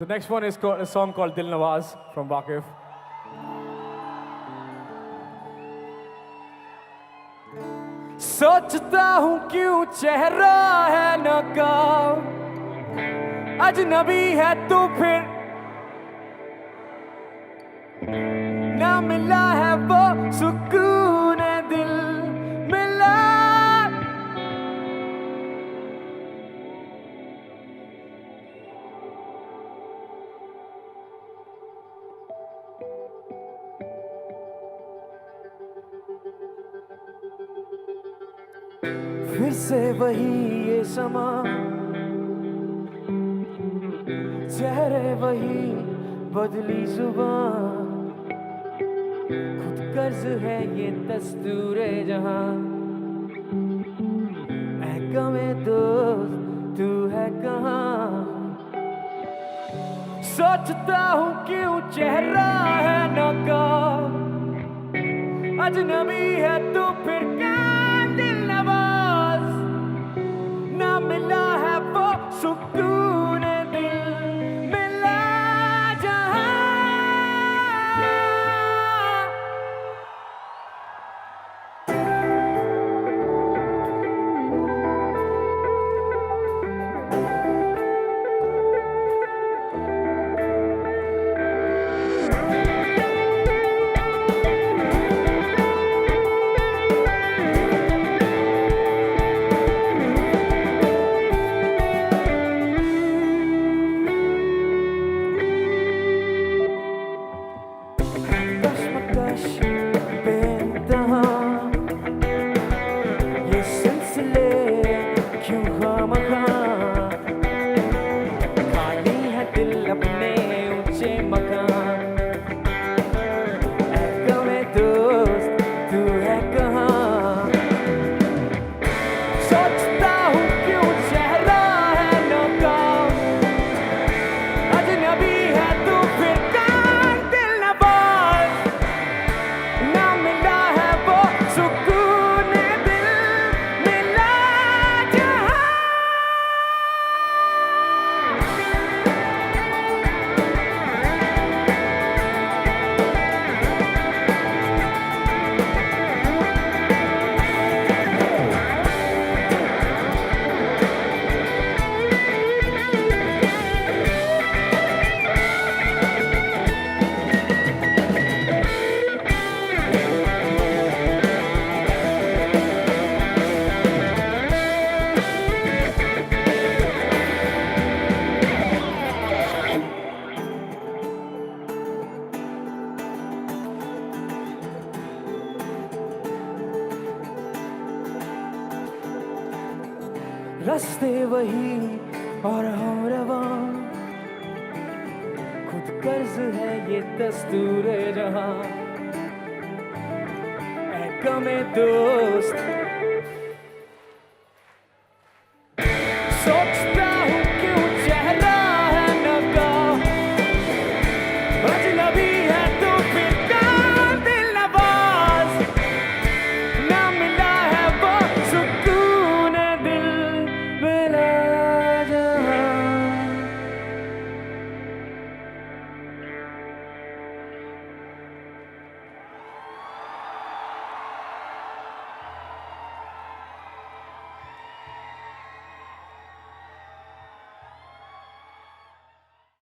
The next one is a song called Dilnawaaz from Waqif. सोचता हूँ क्यों चेहरा है नकाब, अजनबी है तो फिर ना मिला है वो सुकून दिल मिला। फिर से वही ये समा, चेहरे वही बदली जुबान, खुद कर्ज है ये दस्तूरे जहां। ऐ गमे दोस्त तू है कहाँ, सोचता हूँ क्यों चेहरा है नकाब, अजनबी है तो फिर क्या दिलनवाज, ना मिला है वो सुकून दिल मिला जहां। रास्ते वही और हम रवां, खुद कर्ज है ये दस्तूरे जहां। ऐ गमे दोस्त